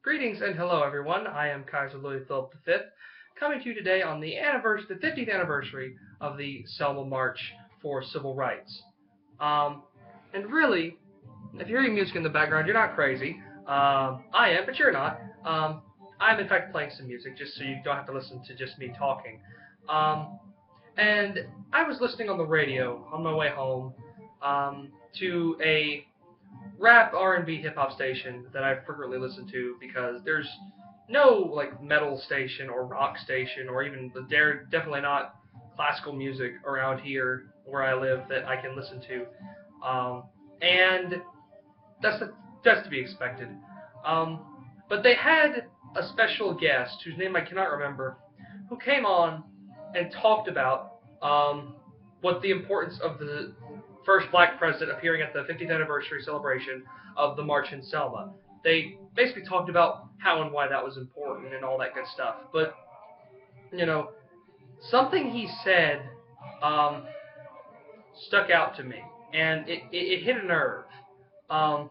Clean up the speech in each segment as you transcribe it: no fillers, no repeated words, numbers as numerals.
Greetings and hello everyone. I am Kaiser Louis Philip V, coming to you today on the 50th anniversary of the Selma March for Civil Rights. And really, if you're hearing music in the background, you're not crazy. I am, but you're not. I'm in fact playing some music just so you don't have to listen to just me talking. And I was listening on the radio on my way home to a rap, R&B, hip hop station that I frequently listen to because there's no like metal station or rock station or even definitely not classical music around here where I live that I can listen to, and that's to be expected. But they had a special guest whose name I cannot remember, who came on and talked about what the importance of the first black president appearing at the 50th anniversary celebration of the March in Selma. They basically talked about how and why that was important and all that good stuff. But, you know, something he said stuck out to me, and it hit a nerve. Um,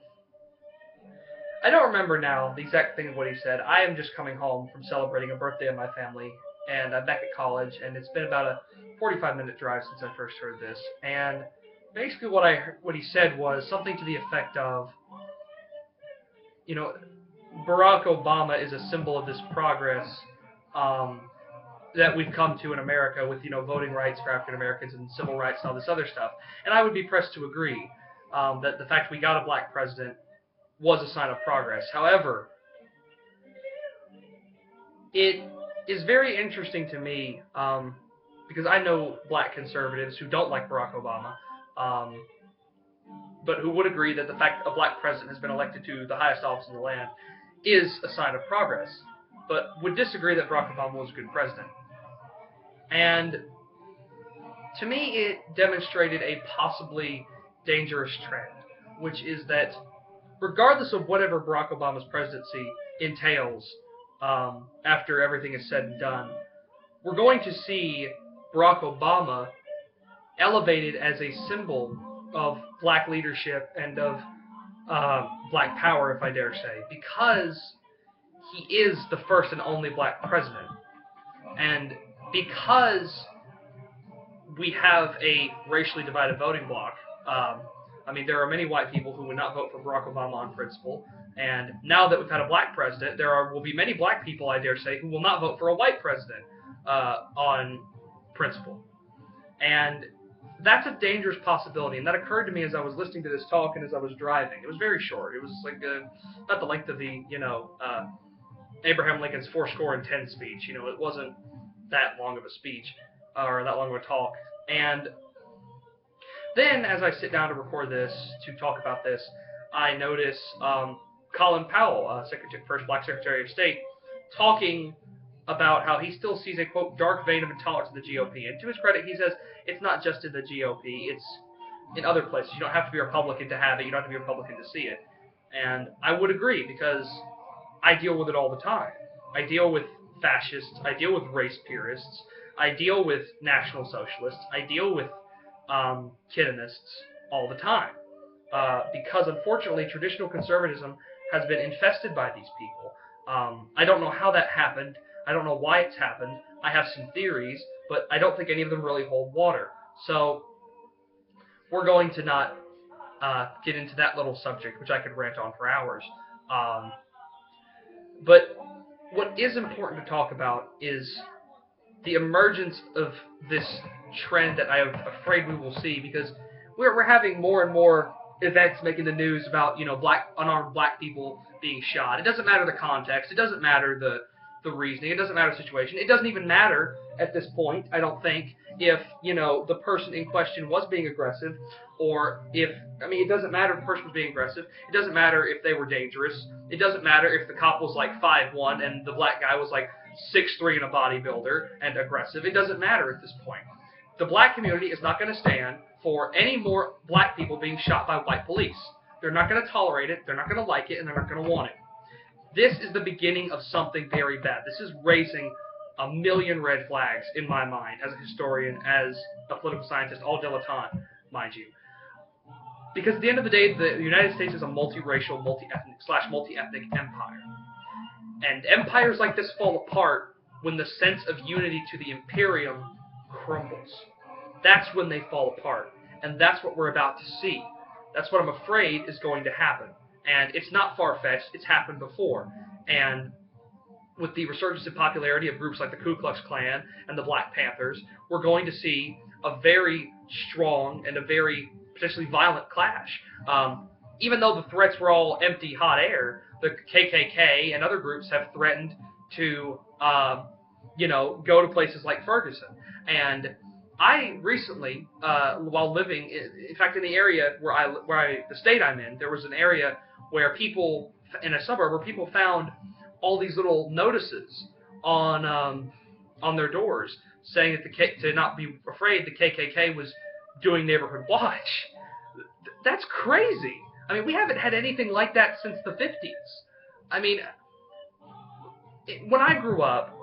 I don't remember now the exact thing of what he said. I am just coming home from celebrating a birthday of my family, and I'm back at college, and it's been about a 45-minute drive since I first heard this. And basically what he said was something to the effect of, you know, Barack Obama is a symbol of this progress that we've come to in America with, voting rights for African Americans and civil rights and all this other stuff. And I would be pressed to agree that the fact we got a black president was a sign of progress. However, it is very interesting to me because I know black conservatives who don't like Barack Obama, but who would agree that the fact a black president has been elected to the highest office in the land is a sign of progress, but would disagree that Barack Obama was a good president. And to me, it demonstrated a possibly dangerous trend, which is that regardless of whatever Barack Obama's presidency entails, after everything is said and done, we're going to see Barack Obama elevated as a symbol of black leadership and of black power, if I dare say, because he is the first and only black president. And because we have a racially divided voting bloc, there are many white people who would not vote for Barack Obama on principle, and now that we've had a black president, will be many black people, I dare say, who will not vote for a white president on principle. And that's a dangerous possibility, and that occurred to me as I was listening to this talk and as I was driving. It was very short. It was like not the length of the, Abraham Lincoln's 10 speech. It wasn't that long of a speech, or that long of a talk. And then, as I sit down to record this, to talk about this, I notice Colin Powell, first black Secretary of State, talking about how he still sees a, quote, dark vein of intolerance in the GOP. And to his credit, he says it's not just in the GOP, it's in other places. You don't have to be a Republican to have it, you don't have to be a Republican to see it. And I would agree, because I deal with it all the time. I deal with fascists, I deal with race purists, I deal with National Socialists, I deal with Kidonists all the time. Because unfortunately, traditional conservatism has been infested by these people. I don't know how that happened. I don't know why it's happened. I have some theories, but I don't think any of them really hold water. So we're going to not get into that little subject, which I could rant on for hours. But what is important to talk about is the emergence of this trend that I am afraid we will see, because we're having more and more events making the news about, unarmed black people being shot. It doesn't matter the context. It doesn't matter the reasoning. It doesn't matter the situation. It doesn't even matter at this point, I don't think, if, the person in question was being aggressive, or it doesn't matter if the person was being aggressive. It doesn't matter if they were dangerous. It doesn't matter if the cop was like 5'1" and the black guy was like 6'3" and a bodybuilder and aggressive. It doesn't matter at this point. The black community is not going to stand for any more black people being shot by white police. They're not going to tolerate it, they're not going to like it, and they're not going to want it. This is the beginning of something very bad. This is raising a million red flags in my mind as a historian, as a political scientist, all dilettante, mind you. Because at the end of the day, the United States is a multiracial, multi-ethnic empire. And empires like this fall apart when the sense of unity to the imperium crumbles. That's when they fall apart. And that's what we're about to see. That's what I'm afraid is going to happen. And it's not far-fetched. It's happened before. And with the resurgence in popularity of groups like the Ku Klux Klan and the Black Panthers, we're going to see a very strong and a very potentially violent clash. Even though the threats were all empty, hot air, the KKK and other groups have threatened to, go to places like Ferguson. And I recently, while living, in fact, in the area the state I'm in, there was an area where people, in a suburb, where people found all these little notices on their doors saying that to not be afraid, the KKK was doing neighborhood watch. That's crazy. I mean, we haven't had anything like that since the 50s. I mean, when I grew up,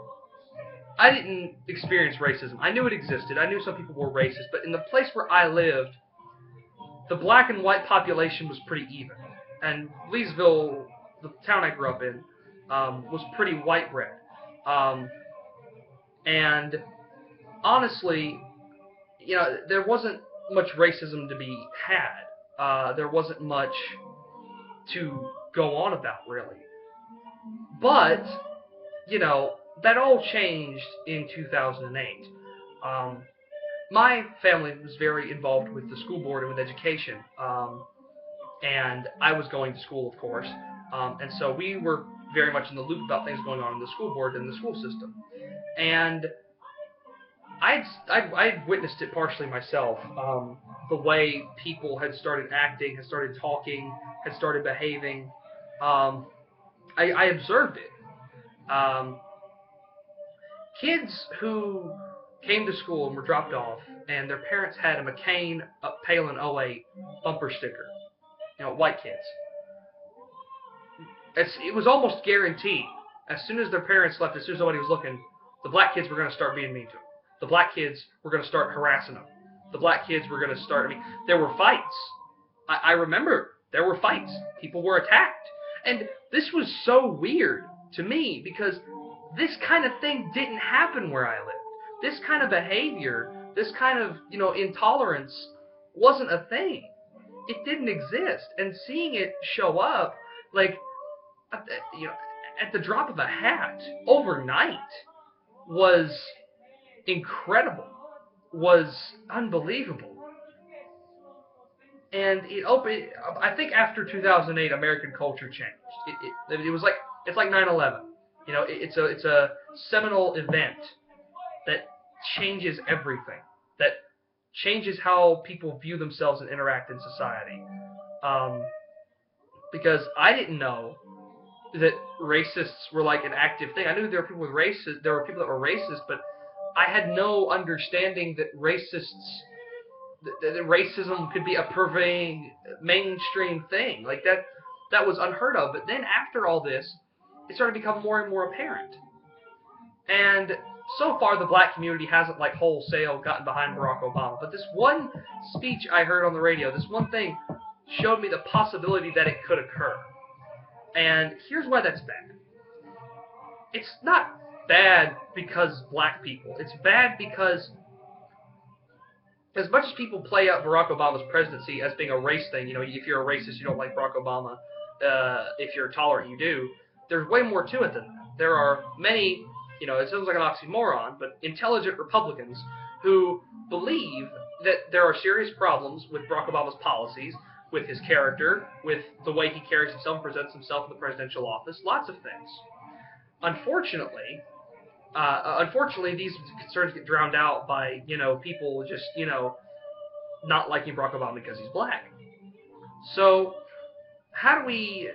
I didn't experience racism. I knew it existed. I knew some people were racist, but in the place where I lived, the black and white population was pretty even. And Leesville, the town I grew up in, was pretty white bread. And honestly, there wasn't much racism to be had. There wasn't much to go on about, really. But, that all changed in 2008. My family was very involved with the school board and with education. And I was going to school, of course. And so we were very much in the loop about things going on in the school board and the school system. And I'd witnessed it partially myself, the way people had started acting, had started talking, had started behaving. I observed it. Kids who came to school and were dropped off, and their parents had a McCain Palin 08 bumper sticker, white kids. It was almost guaranteed. As soon as their parents left, as soon as nobody was looking, the black kids were going to start being mean to them. The black kids were going to start harassing them. The black kids were going to start, there were fights. I remember there were fights. People were attacked. And this was so weird to me because this kind of thing didn't happen where I lived. This kind of behavior, this kind of, intolerance wasn't a thing. It didn't exist. And seeing it show up, at the drop of a hat, overnight, was incredible, was unbelievable. And I think after 2008, American culture changed. It was it's like 9/11. It's a seminal event that changes everything, that changes how people view themselves and interact in society. Because I didn't know that racists were like an active thing. I knew there were people that were racist, but I had no understanding that that racism could be a pervading mainstream thing. That was unheard of. But then after all this, it started to become more and more apparent. And so far, the black community hasn't wholesale gotten behind Barack Obama. But this one speech I heard on the radio, this one thing, showed me the possibility that it could occur. And here's why that's bad. It's not bad because black people. It's bad because as much as people play up Barack Obama's presidency as being a race thing, if you're a racist, you don't like Barack Obama. If you're tolerant, you do. There's way more to it than that. There are many, it sounds like an oxymoron, but intelligent Republicans who believe that there are serious problems with Barack Obama's policies, with his character, with the way he carries himself and presents himself in the presidential office, lots of things. Unfortunately, these concerns get drowned out by, people just, not liking Barack Obama because he's black. So, how do we,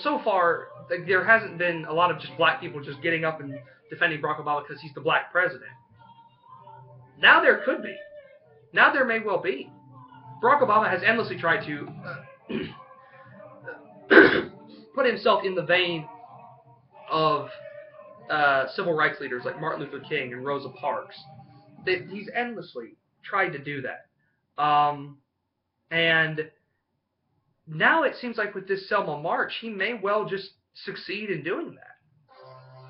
so far, there hasn't been a lot of just black people just getting up and defending Barack Obama because he's the black president. Now there could be. Now there may well be. Barack Obama has endlessly tried to put himself in the vein of civil rights leaders like Martin Luther King and Rosa Parks. He's endlessly tried to do that. And now it seems like with this Selma March, he may well just succeed in doing that.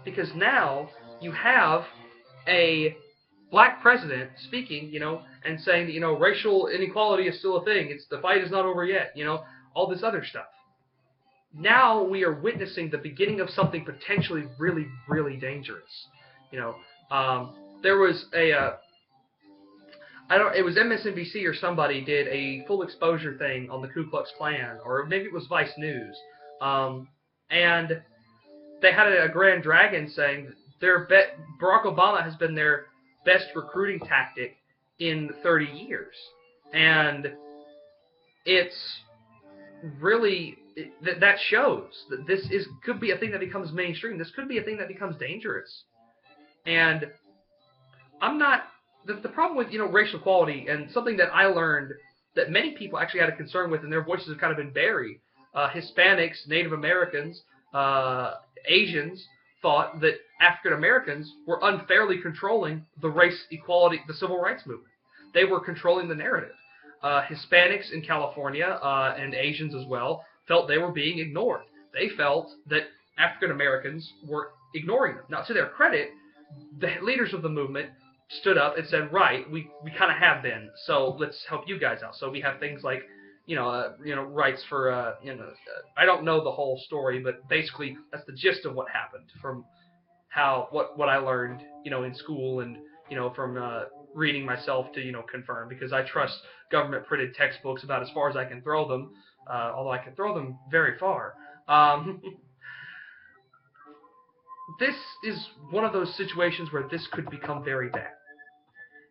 because now you have a black president speaking, and saying that, racial inequality is still a thing. The fight is not over yet, all this other stuff. Now we are witnessing the beginning of something potentially really, really dangerous. There was it was MSNBC or somebody did a full exposure thing on the Ku Klux Klan, or maybe it was Vice News, and they had a Grand Dragon saying Barack Obama has been their best recruiting tactic in 30 years, and it's really that shows that this could be a thing that becomes mainstream. This could be a thing that becomes dangerous, and I'm not. The problem with racial equality, and something that I learned that many people actually had a concern with, and their voices have kind of been buried. Hispanics, Native Americans, Asians thought that African Americans were unfairly controlling the race equality, the civil rights movement. They were controlling the narrative. Hispanics in California and Asians as well felt they were being ignored. They felt that African Americans were ignoring them. Now, to their credit, the leaders of the movement stood up and said, right, we kind of have been, so let's help you guys out. So we have things like, rights for, I don't know the whole story, but basically that's the gist of what happened from what I learned, in school and, from reading myself to, confirm, because I trust government printed textbooks about as far as I can throw them, although I can throw them very far. This is one of those situations where this could become very bad.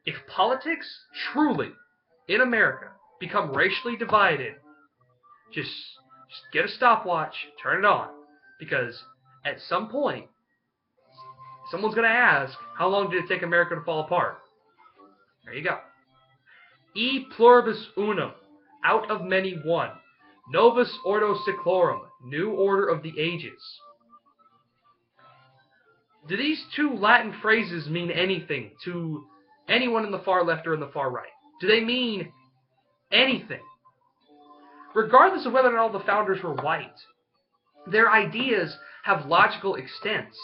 If politics truly, in America, become racially divided, just get a stopwatch, turn it on, because at some point, someone's going to ask, how long did it take America to fall apart? There you go. E pluribus unum, out of many one. Novus ordo seclorum, new order of the ages. Do these two Latin phrases mean anything to anyone in the far left or in the far right? Do they mean anything? Regardless of whether or not all the founders were white, their ideas have logical extents.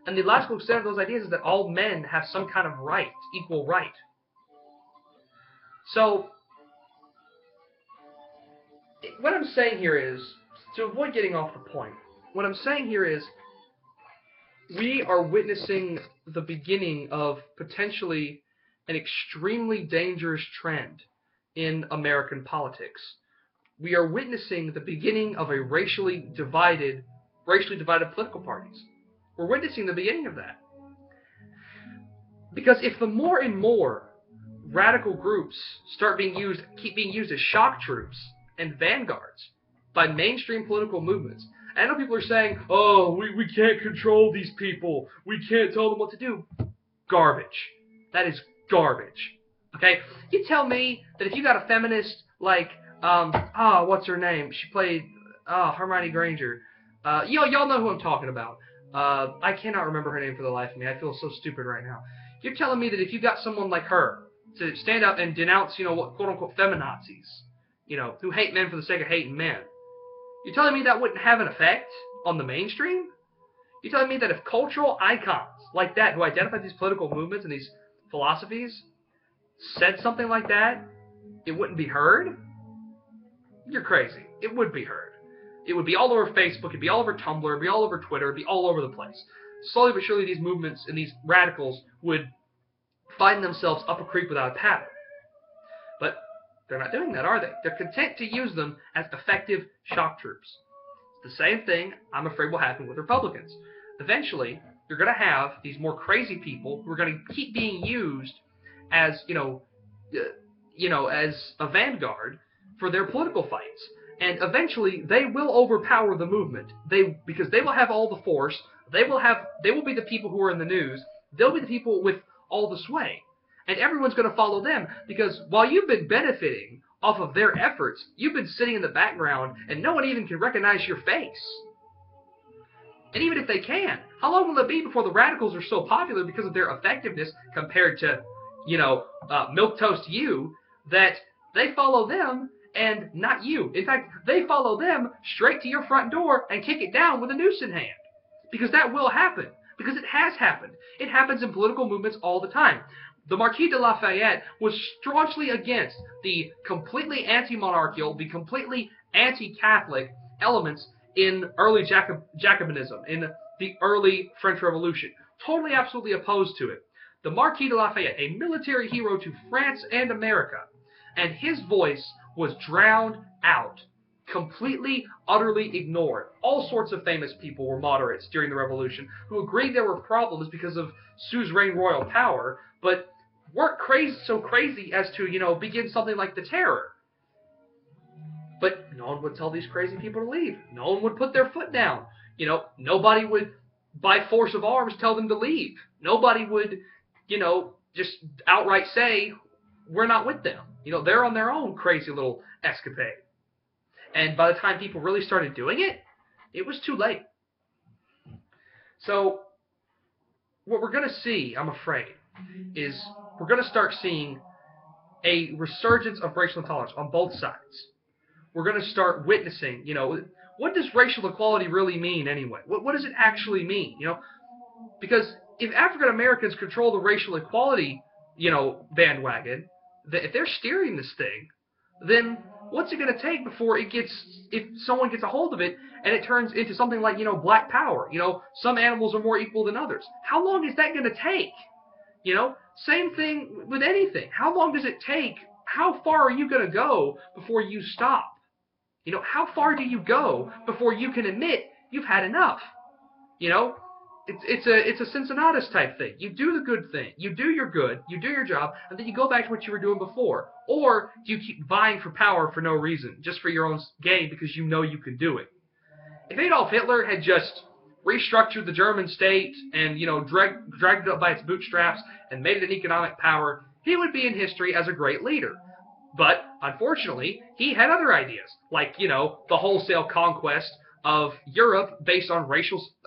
And the logical extent of those ideas is that all men have some kind of right, equal right. So, what I'm saying here is, to avoid getting off the point, what I'm saying here is, we are witnessing the beginning of potentially an extremely dangerous trend in American politics. We are witnessing the beginning of a racially divided political parties. We're witnessing the beginning of that. Because if the more and more radical groups keep being used as shock troops and vanguards by mainstream political movements, I know people are saying, oh, we can't control these people. We can't tell them what to do. Garbage. That is garbage. Okay? You tell me that if you got a feminist like, what's her name? She played Hermione Granger. Y'all know who I'm talking about. I cannot remember her name for the life of me. I feel so stupid right now. You're telling me that if you got someone like her to stand up and denounce, what quote-unquote feminazis, who hate men for the sake of hating men, you're telling me that wouldn't have an effect on the mainstream? You're telling me that if cultural icons like that, who identify these political movements and these philosophies, said something like that, it wouldn't be heard? You're crazy. It would be heard. It would be all over Facebook, it'd be all over Tumblr, it'd be all over Twitter, it'd be all over the place. Slowly but surely these movements and these radicals would find themselves up a creek without a paddle. But they're not doing that, are they? They're content to use them as effective shock troops. It's the same thing I'm afraid will happen with Republicans. Eventually, you're going to have these more crazy people who are going to keep being used as, as a vanguard for their political fights. And eventually, they will overpower the movement. Because they will have all the force. They will be the people who are in the news. They'll be the people with all the sway. And everyone's going to follow them, because while you've been benefiting off of their efforts, you've been sitting in the background, and no one even can recognize your face. And even if they can, how long will it be before the radicals are so popular because of their effectiveness compared to, milquetoast you, that they follow them and not you? In fact, they follow them straight to your front door and kick it down with a noose in hand. Because that will happen. because it has happened. It happens in political movements all the time. The Marquis de Lafayette was staunchly against the completely anti-monarchical, the completely anti-Catholic elements in early Jacobinism, in the early French Revolution. Totally, absolutely opposed to it. The Marquis de Lafayette, a military hero to France and America, and his voice was drowned out, completely, utterly ignored. All sorts of famous people were moderates during the Revolution who agreed there were problems because of suzerain royal power, but weren't so crazy as to, begin something like the Terror. But no one would tell these crazy people to leave. No one would put their foot down. Nobody would, by force of arms, tell them to leave. Nobody would, just outright say, we're not with them. They're on their own crazy little escapade. And by the time people really started doing it, it was too late. So, what we're going to see, I'm afraid, is we're going to start seeing a resurgence of racial intolerance on both sides. We're going to start witnessing, what does racial equality really mean anyway? What does it actually mean? Because if African Americans control the racial equality, bandwagon, if they're steering this thing, then what's it going to take before if someone gets a hold of it and it turns into something like, black power? Some animals are more equal than others. How long is that going to take? Same thing with anything. How long does it take? How far are you going to go before you stop? How far do you go before you can admit you've had enough? It's a Cincinnatus type thing. You do the good thing. You do your good. You do your job, and then you go back to what you were doing before. Or do you keep vying for power for no reason, just for your own gain because you know you can do it? If Adolf Hitler had just restructured the German state and, dragged it up by its bootstraps and made it an economic power, he would be in history as a great leader. But, unfortunately, he had other ideas, like, the wholesale conquest of Europe based on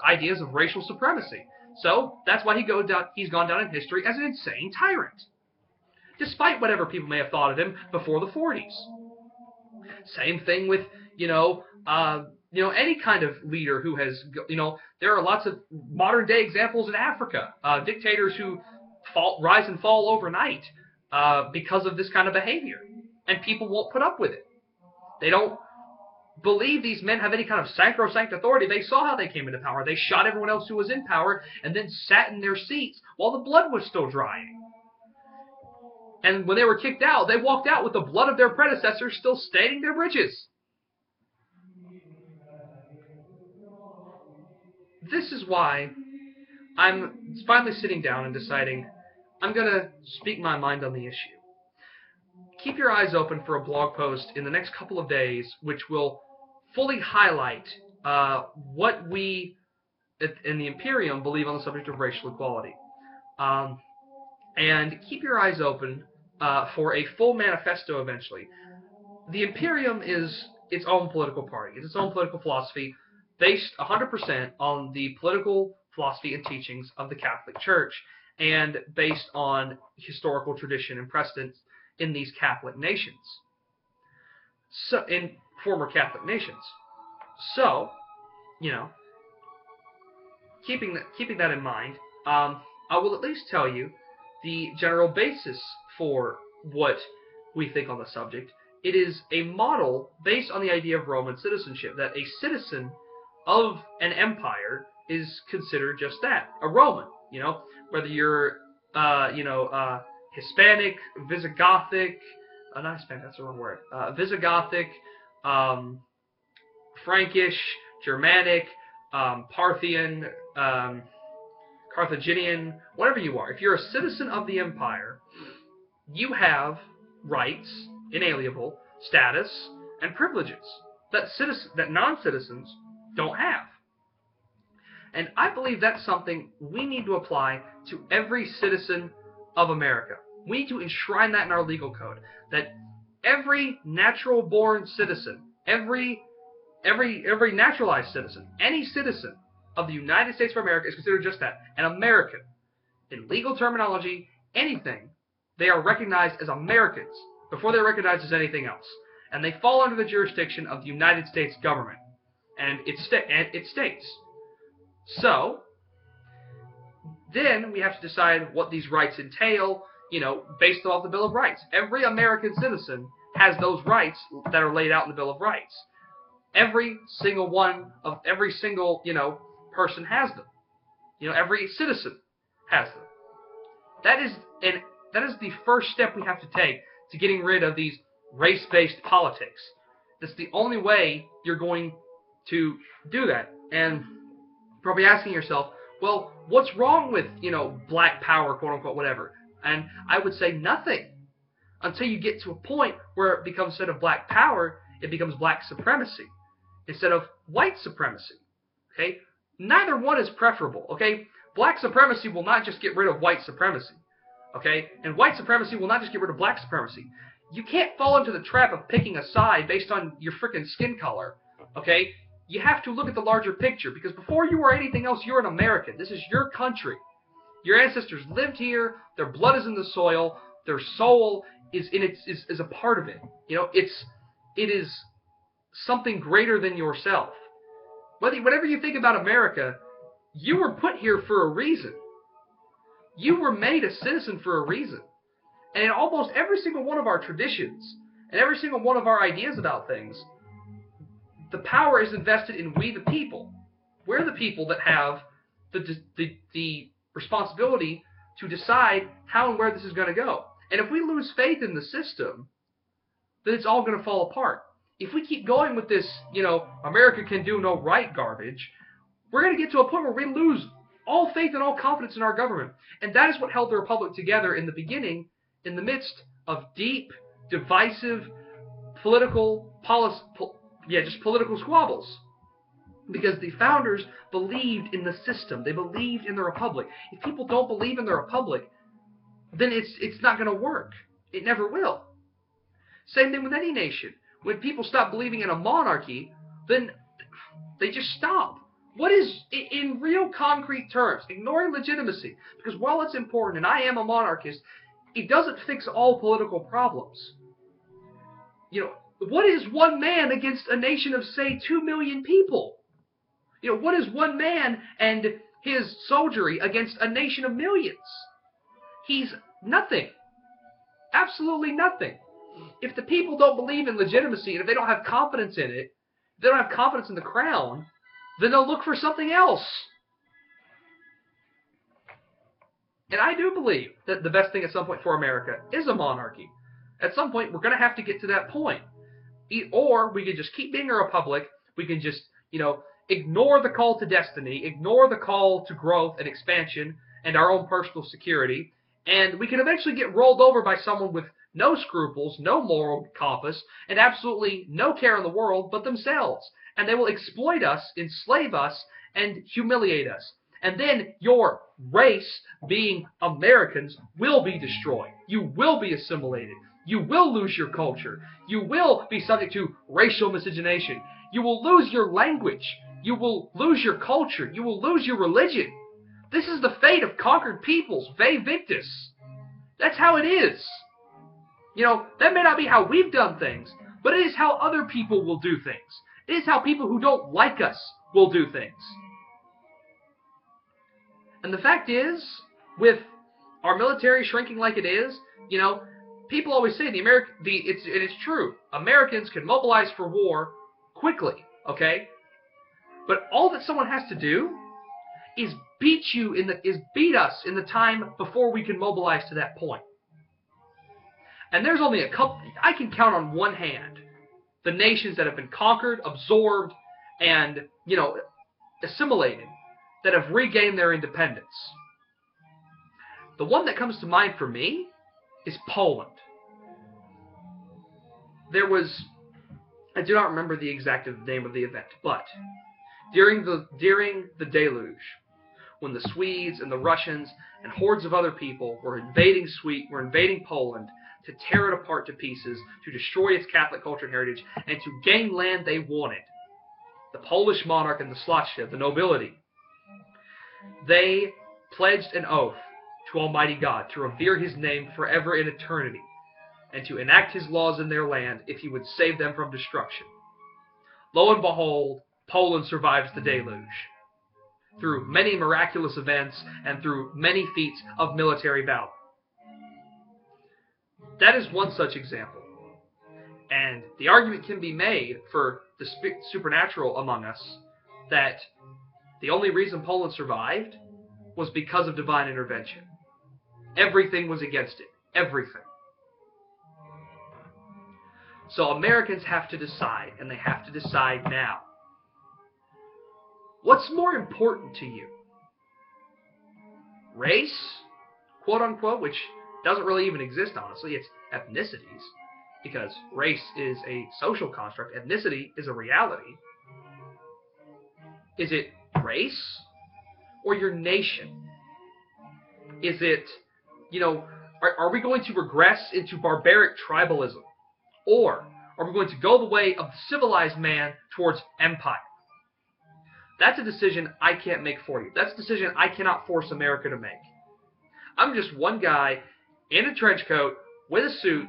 ideas of racial supremacy. So, that's why he's gone down in history as an insane tyrant, despite whatever people may have thought of him before the 40s. Same thing with, any kind of leader who has, there are lots of modern-day examples in Africa, dictators who rise and fall overnight because of this kind of behavior. And people won't put up with it. They don't believe these men have any kind of sacrosanct authority. They saw how they came into power. They shot everyone else who was in power and then sat in their seats while the blood was still drying. And when they were kicked out, they walked out with the blood of their predecessors still staining their bridges. This is why I'm finally sitting down and deciding I'm going to speak my mind on the issue. Keep your eyes open for a blog post in the next couple of days which will fully highlight what we in the Imperium believe on the subject of racial equality. And keep your eyes open for a full manifesto eventually. The Imperium is its own political party. It's its own political philosophy based 100% on the political philosophy and teachings of the Catholic Church and based on historical tradition and precedents in these Catholic nations, in former Catholic nations. So, keeping that in mind, I will at least tell you the general basis for what we think on the subject. It is a model based on the idea of Roman citizenship, that a citizen of an empire is considered just that, a Roman. Whether you're, Hispanic, Visigothic, not Hispanic, that's the wrong word, Visigothic, Frankish, Germanic, Parthian, Carthaginian, whatever you are. If you're a citizen of the empire, you have rights, inalienable, status, and privileges that non-citizens don't have. And I believe that's something we need to apply to every citizen of America. We need to enshrine that in our legal code, that every natural-born citizen, every naturalized citizen, any citizen of the United States of America is considered just that, an American. In legal terminology, anything, they are recognized as Americans before they're recognized as anything else. And they fall under the jurisdiction of the United States government and its states. So, Then we have to decide what these rights entail, based off the Bill of Rights. Every American citizen has those rights that are laid out in the Bill of Rights. Every single person has them. Every citizen has them. That is the first step we have to take to getting rid of these race-based politics. That's the only way you're going to do that. And you're probably asking yourself, well, what's wrong with, black power, quote unquote, whatever? And I would say nothing until you get to a point where it becomes, instead of black power, it becomes black supremacy instead of white supremacy. Okay? Neither one is preferable. Okay? Black supremacy will not just get rid of white supremacy. Okay? And white supremacy will not just get rid of black supremacy. You can't fall into the trap of picking a side based on your freaking skin color. Okay? You have to look at the larger picture, because before you are anything else, you're an American. This is your country. Your ancestors lived here. Their blood is in the soil. Their soul is a part of it. It is something greater than yourself. Whatever you think about America, you were put here for a reason. You were made a citizen for a reason. And in almost every single one of our traditions, and every single one of our ideas about things, the power is invested in we the people. We're the people that have the responsibility to decide how and where this is going to go. And if we lose faith in the system, then it's all going to fall apart. If we keep going with this, America can do no right garbage, we're going to get to a point where we lose all faith and all confidence in our government. And that is what held the Republic together in the beginning, in the midst of deep, divisive, political squabbles. Because the founders believed in the system. They believed in the Republic. If people don't believe in the Republic, then it's not going to work. It never will. Same thing with any nation. When people stop believing in a monarchy, then they just stop. What is, in real concrete terms, ignoring legitimacy, because while it's important, and I am a monarchist, it doesn't fix all political problems. What is one man against a nation of, say, 2 million people? What is one man and his soldiery against a nation of millions? He's nothing. Absolutely nothing. If the people don't believe in legitimacy, and if they don't have confidence in it, if they don't have confidence in the crown, then they'll look for something else. And I do believe that the best thing at some point for America is a monarchy. At some point, we're going to have to get to that point. Or we can just keep being a republic. We can just, ignore the call to destiny, ignore the call to growth and expansion and our own personal security, and we can eventually get rolled over by someone with no scruples, no moral compass, and absolutely no care in the world but themselves. And they will exploit us, enslave us, and humiliate us. And then your race, being Americans, will be destroyed. You will be assimilated. You will lose your culture. You will be subject to racial miscegenation. You will lose your language. You will lose your culture. You will lose your religion. This is the fate of conquered peoples. Vae victis. That's how it is. That may not be how we've done things, but it is how other people will do things. It is how people who don't like us will do things. And the fact is, with our military shrinking like it is, people always say it's true. Americans can mobilize for war quickly, okay? But all that someone has to do is beat us in the time before we can mobilize to that point. And there's only a couple. I can count on one hand the nations that have been conquered, absorbed, and assimilated, that have regained their independence. The one that comes to mind for me is Poland. I do not remember the exact name of the event, but during the deluge, when the Swedes and the Russians and hordes of other people were invading Poland to tear it apart to pieces, to destroy its Catholic culture and heritage, and to gain land they wanted, the Polish monarch and the Szlachta, the nobility, they pledged an oath to Almighty God to revere His name forever in eternity, and to enact His laws in their land if He would save them from destruction. Lo and behold, Poland survives the deluge. through many miraculous events and through many feats of military valor. That is one such example. And the argument can be made for the supernatural among us that the only reason Poland survived was because of divine intervention. Everything was against it. Everything. So Americans have to decide, and they have to decide now. What's more important to you? Race, quote unquote, which doesn't really even exist, honestly. It's ethnicities, because race is a social construct. Ethnicity is a reality. Is it race or your nation? Is it, are we going to regress into barbaric tribalism? Or are we going to go the way of the civilized man towards empire? That's a decision I can't make for you. That's a decision I cannot force America to make. I'm just one guy in a trench coat with a suit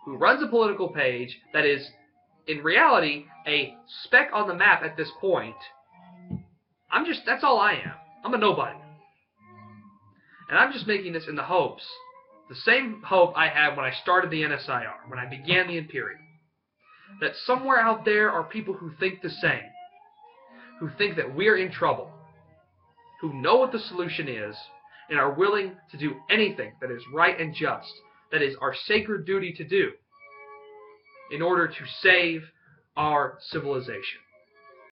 who runs a political page that is, in reality, a speck on the map at this point. That's all I am. I'm a nobody. And I'm just making this in the hopes, the same hope I had when I started the NSIR, when I began the Imperium, that somewhere out there are people who think the same, who think that we're in trouble, who know what the solution is, and are willing to do anything that is right and just, that is our sacred duty to do, in order to save our civilization.